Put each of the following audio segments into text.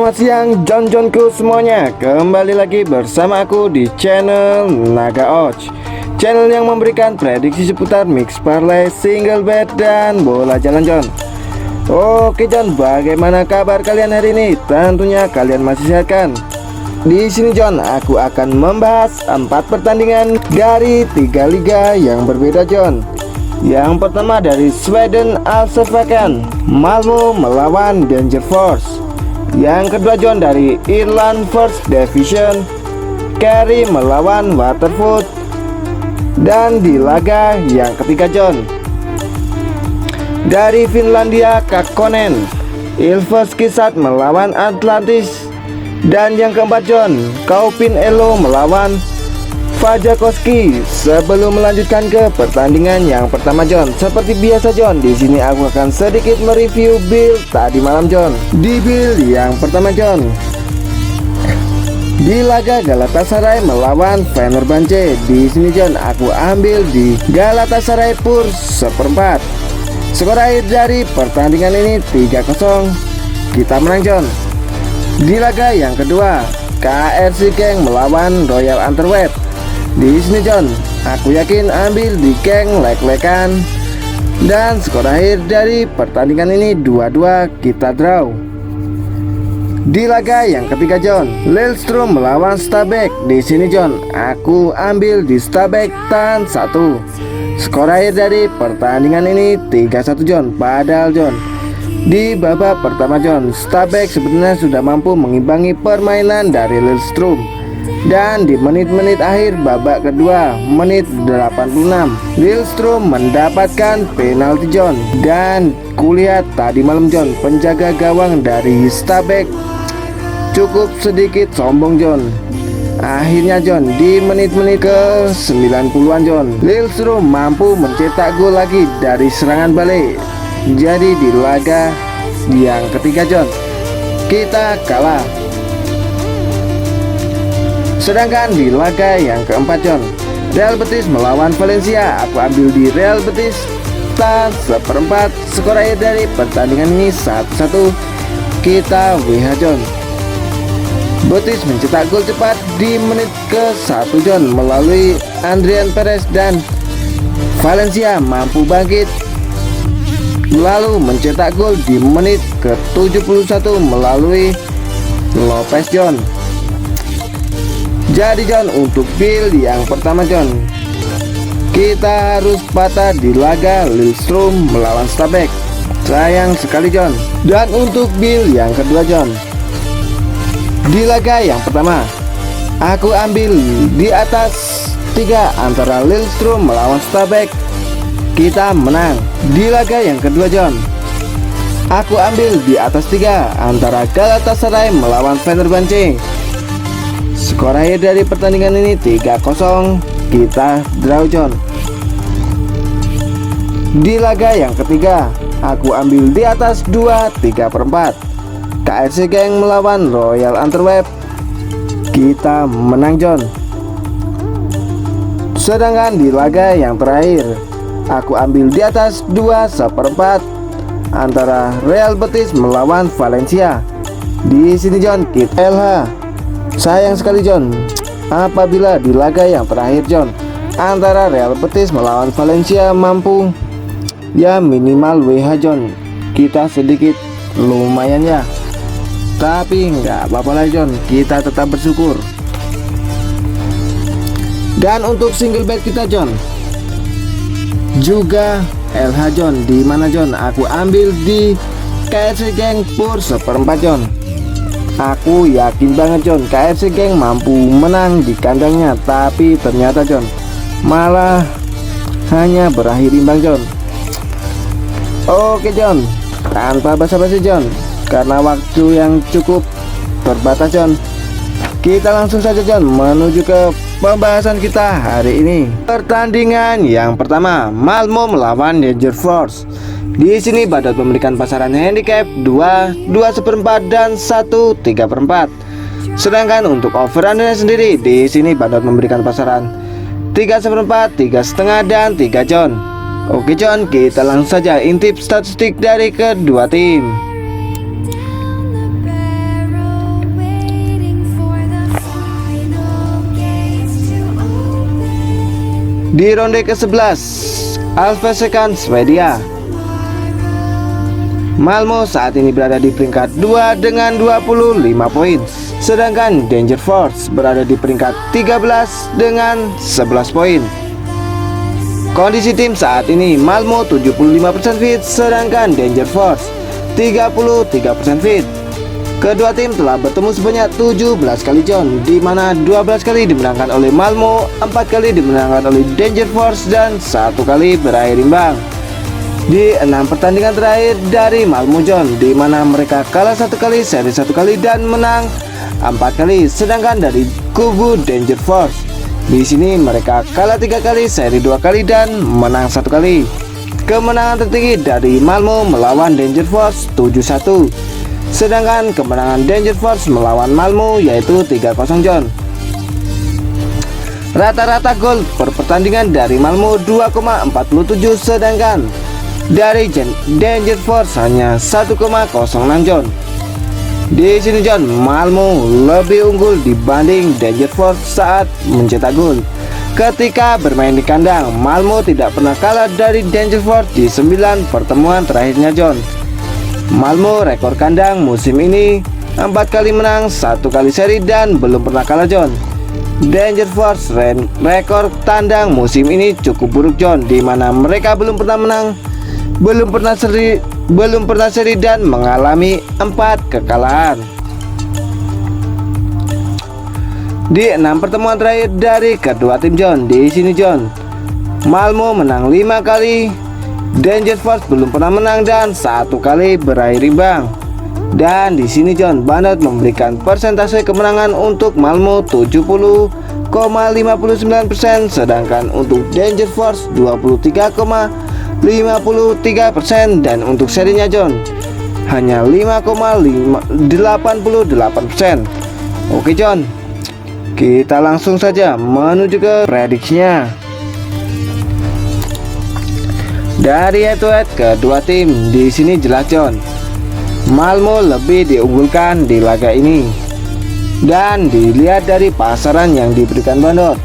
Selamat siang John-Johnku semuanya. Kembali lagi bersama aku di channel Naga Och, channel yang memberikan prediksi seputar mix parlay, single bet, dan bola jalan John. Oke John, bagaimana kabar kalian hari ini? Tentunya kalian masih sehat kan? Di sini John, aku akan membahas 4 pertandingan dari 3 liga yang berbeda John. Yang pertama dari Sweden Allsvenskan, Malmö melawan Danger Force. Yang kedua John dari Irland First Division, Carey melawan Waterford. Dan di laga yang ketiga John, dari Finlandia Kakkonen, Ilves Kisat melawan Atlantis. Dan yang keempat John, Kaupin Elo melawan Fajakoski. Sebelum melanjutkan ke pertandingan yang pertama John, seperti biasa John, di sini aku akan sedikit mereview build tadi malam John. Di build yang pertama John, di laga Galatasaray melawan Fenerbahce, di sini John aku ambil di Galatasaray pur seperempat. Skor akhir dari pertandingan ini 3-0, kita menang John. Di laga yang kedua, KRC Genk melawan Royal Antwerp. Di sini John, aku yakin ambil di Genk lek-lekan. Dan skor akhir dari pertandingan ini 2-2, kita draw. Di laga yang ketiga John, Lillestrøm melawan Stabæk. Di sini John, aku ambil di Stabæk tan 1. Skor akhir dari pertandingan ini 3-1 John. Padahal John, di babak pertama John, Stabæk sebenarnya sudah mampu mengimbangi permainan dari Lillestrøm. Dan di menit-menit akhir babak kedua, menit 86, Lillestrøm mendapatkan penalti John. Dan kulihat tadi malam John, penjaga gawang dari Stabæk cukup sedikit sombong John. Akhirnya John, di menit-menit ke 90-an John, Lillestrøm mampu mencetak gol lagi dari serangan balik. Jadi di laga yang ketiga John, kita kalah. Sedangkan di laga yang keempat John, Real Betis melawan Valencia. Aku ambil di Real Betis tan seperempat. Skor akhir dari pertandingan ini 1-1, kita WH John. Betis mencetak gol cepat di menit ke-1 John melalui Adrian Perez, dan Valencia mampu bangkit lalu mencetak gol di menit ke-71 melalui Lopez John. Jadi John, untuk build yang pertama John, kita harus patah di laga Lillestrøm melawan Stabæk. Sayang sekali John. Dan untuk build yang kedua John, di laga yang pertama aku ambil di atas 3 antara Lillestrøm melawan Stabæk, kita menang. Di laga yang kedua John, aku ambil di atas 3 antara Galatasaray melawan Fenerbahce. Skor akhir dari pertandingan ini 3-0, kita draw John. Di laga yang ketiga, aku ambil di atas 2 3/4 KRC Genk melawan Royal Antwerp, kita menang John. Sedangkan di laga yang terakhir, aku ambil di atas 2/4 antara Real Betis melawan Valencia. Di sini John, kita LH. Sayang sekali John, apabila di laga yang terakhir John, antara Real Betis melawan Valencia mampu ya minimal WH John, kita sedikit lumayan ya. Tapi nggak apa-apa lah John, kita tetap bersyukur. Dan untuk single bet kita John, juga LH John. Di mana John, aku ambil di KRC Genk pur seperempat John. Aku yakin banget John, KRC Genk mampu menang di kandangnya. Tapi ternyata John, malah hanya berakhir imbang John. Oke John, tanpa basa-basi John, karena waktu yang cukup terbatas John, kita langsung saja John menuju ke pembahasan kita hari ini. Pertandingan yang pertama, Malmö melawan Danger Force. Di sini Badut memberikan pasaran handicap 2/4 dan 1/3/4. Sedangkan untuk over undernya sendiri, di sini Badut memberikan pasaran 3/4, 3,5 dan 3 John. Oke John, kita langsung saja intip statistik dari kedua tim. Di ronde ke-11, Allsvenskan Swedia. Malmo saat ini berada di peringkat 2 dengan 25 poin. Sedangkan Danger Force berada di peringkat 13 dengan 11 poin. Kondisi tim saat ini, Malmo 75% fit, sedangkan Danger Force 33% fit. Kedua tim telah bertemu sebanyak 17 kali John, di mana 12 kali dimenangkan oleh Malmo, 4 kali dimenangkan oleh Danger Force, dan 1 kali berakhir imbang. Di 6 pertandingan terakhir dari Malmo John, di mana mereka kalah 1 kali, seri 1 kali, dan menang 4 kali. Sedangkan dari kubu Danger Force, di sini mereka kalah 3 kali, seri 2 kali, dan menang 1 kali. Kemenangan tertinggi dari Malmo melawan Danger Force 7-1. Sedangkan kemenangan Danger Force melawan Malmo yaitu 3-0 John. Rata-rata gol per pertandingan dari Malmo 2,47, sedangkan dari Danger Force hanya 1,06 John. Di sini John, Malmo lebih unggul dibanding Danger Force saat mencetak gol. Ketika bermain di kandang, Malmo tidak pernah kalah dari Danger Force di 9 pertemuan terakhirnya John. Malmo rekor kandang musim ini 4 kali menang, 1 kali seri, dan belum pernah kalah John. Danger Force rekor tandang musim ini cukup buruk John, di mana mereka belum pernah menang, belum pernah seri dan mengalami 4 kekalahan. Di 6 pertemuan terakhir dari kedua tim John, di sini John, Malmo menang 5 kali, Danger Force belum pernah menang, dan 1 kali berakhir imbang. Dan di sini John, Bandot memberikan persentase kemenangan untuk Malmo 70,59%, sedangkan untuk Danger Force 23,53%, dan untuk serinya John hanya 5,88%. Oke John, kita langsung saja menuju ke prediksinya. Dari head to head kedua tim, di sini jelas John, Malmo lebih diunggulkan di laga ini. Dan dilihat dari pasaran yang diberikan Bandot,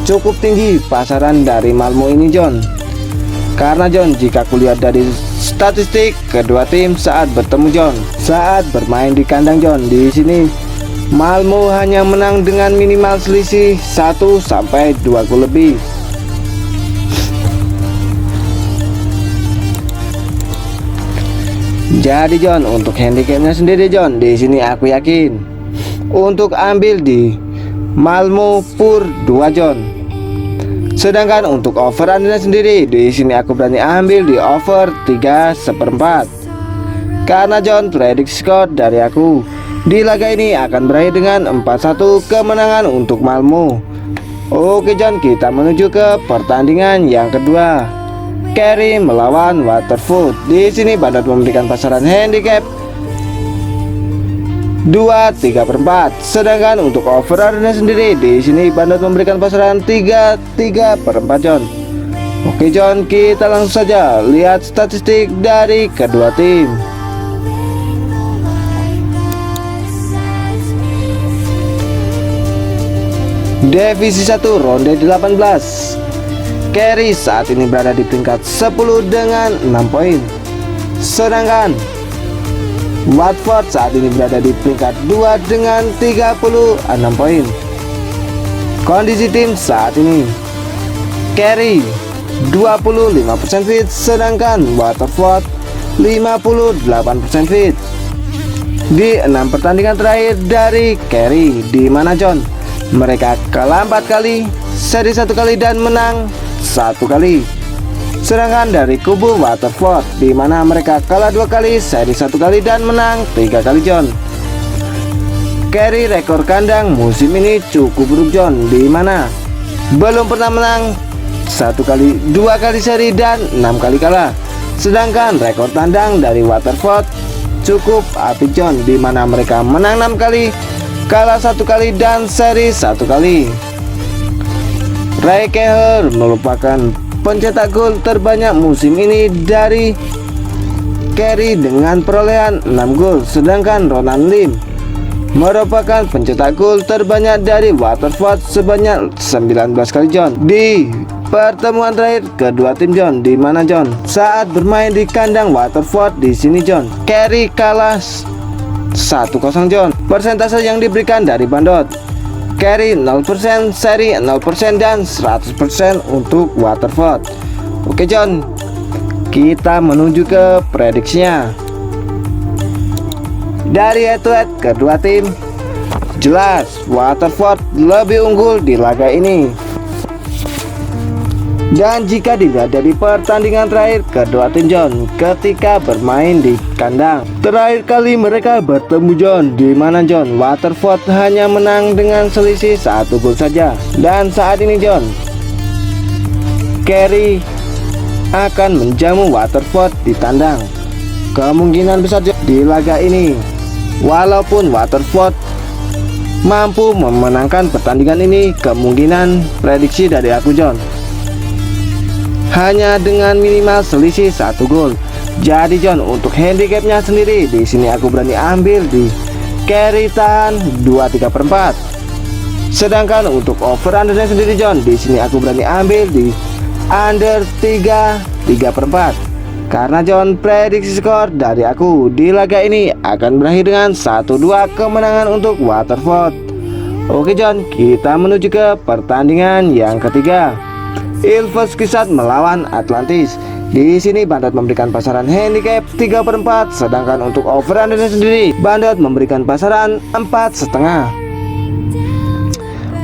cukup tinggi pasaran dari Malmo ini John. Karena John, jika kulihat dari statistik kedua tim saat bertemu John, saat bermain di kandang John, di sini Malmo hanya menang dengan minimal selisih 1-2 gol lebih. Jadi John, untuk handicapnya sendiri John, di sini aku yakin untuk ambil di Malmo pur 2 John. Sedangkan untuk over undernya sendiri, di sini aku berani ambil di over 3/4. Karena John, prediksi skor dari aku di laga ini akan berakhir dengan 4-1 kemenangan untuk Malmo. Oke John, kita menuju ke pertandingan yang kedua. Carey melawan Waterford. Di sini Bandot memberikan pasaran handicap 2/3/4. Sedangkan untuk over undernya sendiri, di sini Bandot memberikan pasaran 3/4 John. Oke John, kita langsung saja lihat statistik dari kedua tim. Divisi 1 ronde 18. Carey saat ini berada di peringkat 10 dengan 6 poin. Sedangkan Watford saat ini berada di peringkat 2 dengan 36 poin. Kondisi tim saat ini, Carey 25% fit, sedangkan Watford 58% fit. Di 6 pertandingan terakhir dari Carey, di mana John, mereka kalah 4 kali, seri 1 kali, dan menang 1 kali. Sedangkan dari kubu Waterford, di mana mereka kalah 2 kali, seri 1 kali, dan menang 3 kali John. Carey rekor kandang musim ini cukup buruk John, di mana belum pernah menang 1 kali, 2 kali seri, dan 6 kali kalah. Sedangkan rekor tandang dari Waterford cukup apik John, di mana mereka menang 6 kali, kalah 1 kali, dan seri 1 kali. Ray Keher merupakan pencetak gol terbanyak musim ini dari Carey dengan perolehan 6 gol. Sedangkan Ronan Lim merupakan pencetak gol terbanyak dari Waterford sebanyak 19 kali John. Di pertemuan terakhir kedua tim John, di mana John saat bermain di kandang Waterford di sini John, Kerry kalah 1-0 John. Persentase yang diberikan dari Bandot, Kerry 0%, seri 0% dan 100% untuk Waterford. Oke John, kita menuju ke prediksinya. Dari head-to-head kedua tim, jelas Waterford lebih unggul di laga ini. Dan jika dilihat dari pertandingan terakhir kedua tim John ketika bermain di kandang, terakhir kali mereka bertemu John, di mana John Waterford hanya menang dengan selisih 1 gol saja. Dan saat ini John, Kerry akan menjamu Waterford di tandang. Kemungkinan besar John, di laga ini, walaupun Waterford mampu memenangkan pertandingan ini, kemungkinan prediksi dari aku John hanya dengan minimal selisih 1 gol. Jadi John, untuk handicapnya sendiri di sini aku berani ambil di Kerry tahan 2/3/4. Sedangkan untuk over undernya sendiri John, di sini aku berani ambil di under 3/4. Karena John, prediksi skor dari aku di laga ini akan berakhir dengan 1-2 kemenangan untuk Waterford. Oke John, kita menuju ke pertandingan yang ketiga, Ilves Kisat melawan Atlantis. Di sini Bandot memberikan pasaran handicap 3/4, sedangkan untuk over undernya sendiri Bandot memberikan pasaran 4,5.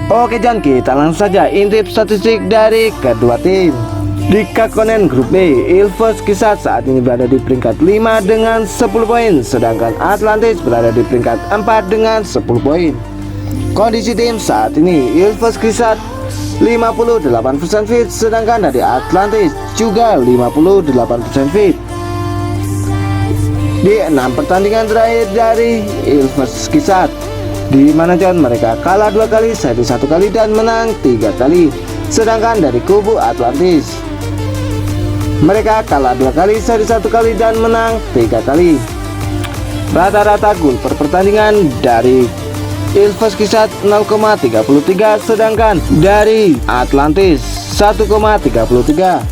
Oke John, kita langsung saja intip statistik dari kedua tim. Di Kakkonen Grup B, Ilves Kisat saat ini berada di peringkat 5 dengan 10 poin, sedangkan Atlantis berada di peringkat 4 dengan 10 poin. Kondisi tim saat ini, Ilves Kisat 58% fit, sedangkan dari Atlantis juga 58% fit. Di 6 pertandingan terakhir dari Ilves Kisat, di mana John mereka kalah 2 kali, seri 1 kali dan menang 3 kali. Sedangkan dari kubu Atlantis, mereka kalah 2 kali, seri 1 kali dan menang 3 kali. Rata-rata gol per pertandingan dari Ilves Kisat 0,33, sedangkan dari Atlantis 1,33.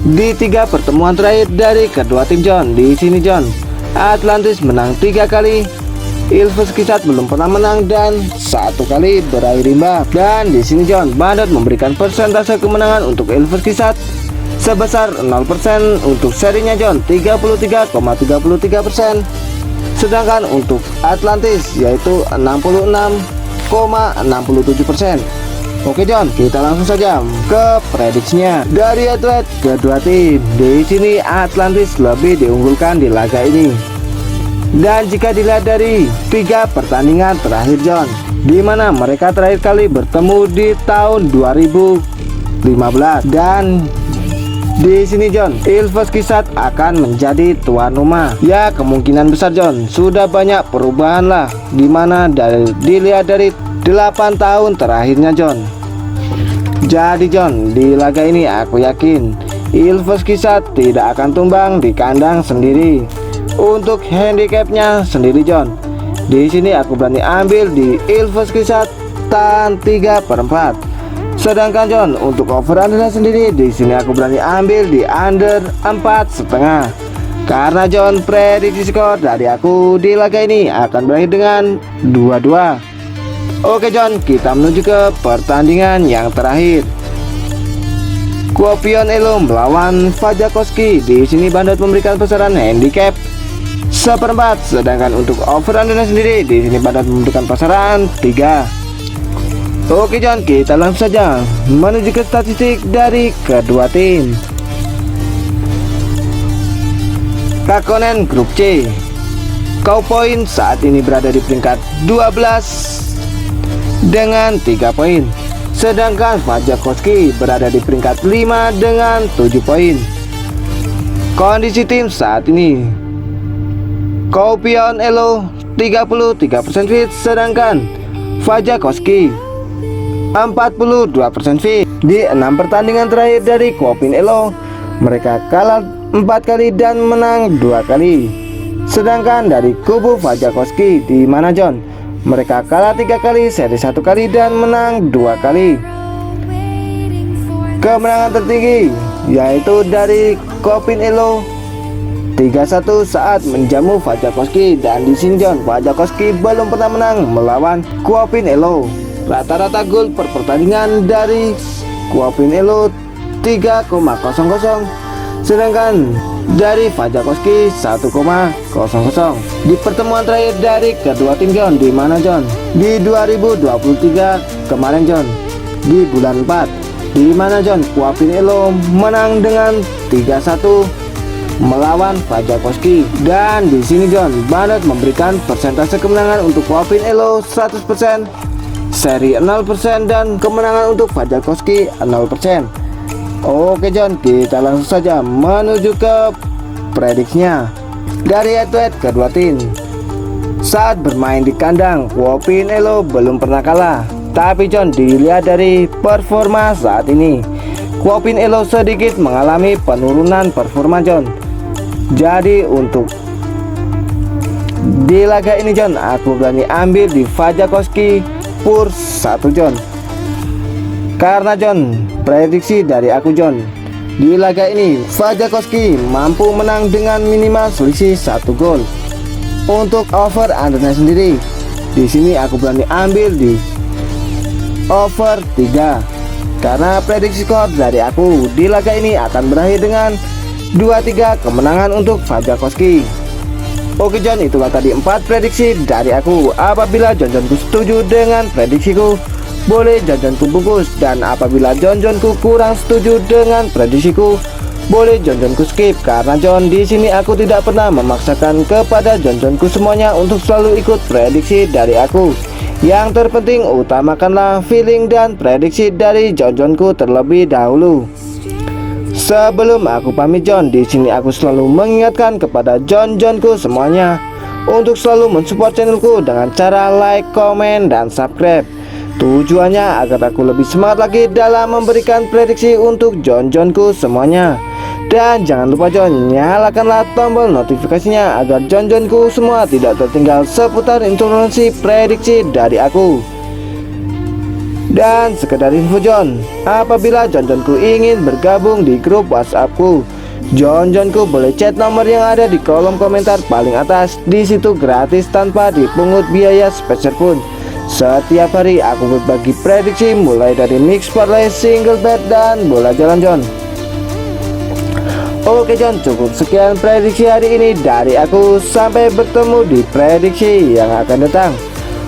Di 3 pertemuan terakhir dari kedua tim John, di sini John Atlantis menang 3 kali, Ilves Kisat belum pernah menang dan 1 kali berakhir imbang. Dan di sini John Bandot memberikan persentase kemenangan untuk Ilves Kisat sebesar 0%, untuk serinya John 33,33%. Sedangkan untuk Atlantis yaitu 66,67%. Oke John, kita langsung saja ke prediksinya. Dari head-to-head kedua tim, di sini Atlantis lebih diunggulkan di laga ini. Dan jika dilihat dari 3 pertandingan terakhir John, di mana mereka terakhir kali bertemu di tahun 2015, dan di sini John Ilves Kisat akan menjadi tuan rumah. Ya, kemungkinan besar John sudah banyak perubahan lah, dimana dilihat dari 8 tahun terakhirnya John. Jadi John, di laga ini aku yakin Ilves Kisat tidak akan tumbang di kandang sendiri. Untuk handicapnya sendiri John, di sini aku berani ambil di Ilves Kisat tahan 3/4. Sedangkan John untuk over undernya sendiri, di sini aku berani ambil di under 4,5. Karena John, prediksi skor dari aku di laga ini akan berakhir dengan 2-2. Oke John, kita menuju ke pertandingan yang terakhir, Kuopion Elo melawan Fajakoski. Di sini Bandot memberikan pasaran handicap 1/4, sedangkan untuk over undernya sendiri, di sini Bandot memberikan pasaran 3. Oke John, kita langsung saja menuju ke statistik dari kedua tim. Kakkonen Grup C, Kaupoin saat ini berada di peringkat 12 dengan 3 poin, sedangkan Fajakoski berada di peringkat 5 dengan 7 poin. Kondisi tim saat ini, Kuopion Elo 33% fit, sedangkan Fajakoski 42% fit. Di 6 pertandingan terakhir dari Kuopion Elo, mereka kalah 4 kali dan menang 2 kali. Sedangkan dari kubu Fajakoski, di mana John Mereka kalah 3 kali, seri 1 kali, dan menang 2 kali. Kemenangan tertinggi yaitu dari Kopin Elo 3-1 saat menjamu Fajakowski, dan di sini John, Fajakowski belum pernah menang melawan Kopin Elo. Rata-rata gol per pertandingan dari Kopin Elo 3,00, sedangkan dari Fajakowski 1,00. Di pertemuan terakhir dari kedua tim John, di mana John? Di 2023 kemarin John, di bulan 4, di mana John Kopin Elo menang dengan 3-1 melawan Fajakowski. Dan di sini John, Bandot memberikan persentase kemenangan untuk Kopin Elo 100%, seri 0%, dan kemenangan untuk Fajakowski 0%. Oke John, kita langsung saja menuju ke prediksinya. Dari head-to-head kedua tim, saat bermain di kandang, Kopin Elo belum pernah kalah. Tapi John, dilihat dari performa saat ini, Kopin Elo sedikit mengalami penurunan performa John. Jadi untuk di laga ini John, aku berani ambil di Fajakowski Pur 1 John. Karena John, prediksi dari aku John, di laga ini Fajakowski mampu menang dengan minimal selisih 1 gol. Untuk over undernya sendiri, di sini aku berani ambil di over 3. Karena prediksi skor dari aku di laga ini akan berakhir dengan 2-3 kemenangan untuk Fajakowski. Oke John, itulah tadi 4 prediksi dari aku. Apabila John-Johnku setuju dengan prediksiku, boleh John-Johnku bungkus, dan apabila John-Johnku kurang setuju dengan prediksiku, boleh John-Johnku skip. Karena John, di sini aku tidak pernah memaksakan kepada John-Johnku semuanya untuk selalu ikut prediksi dari aku. Yang terpenting utamakanlah feeling dan prediksi dari John-Johnku terlebih dahulu. Sebelum aku pamit John, di sini aku selalu mengingatkan kepada John-Johnku semuanya untuk selalu mensupport channelku dengan cara like, komen, dan subscribe. Tujuannya agar aku lebih semangat lagi dalam memberikan prediksi untuk John-Johnku semuanya. Dan jangan lupa John, nyalakanlah tombol notifikasinya agar John-Johnku semua tidak tertinggal seputar informasi prediksi dari aku. Dan sekedar info John, apabila John-Johnku ingin bergabung di grup WhatsAppku, John-Johnku boleh chat nomor yang ada di kolom komentar paling atas. Di situ gratis tanpa dipungut biaya sepeser pun. Setiap hari aku berbagi prediksi mulai dari mix parlay, single bet, dan bola jalan John. Oke John, cukup sekian prediksi hari ini dari aku. Sampai bertemu di prediksi yang akan datang.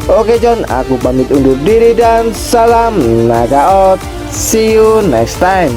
Oke John, aku pamit undur diri dan salam Naga Out. See you next time.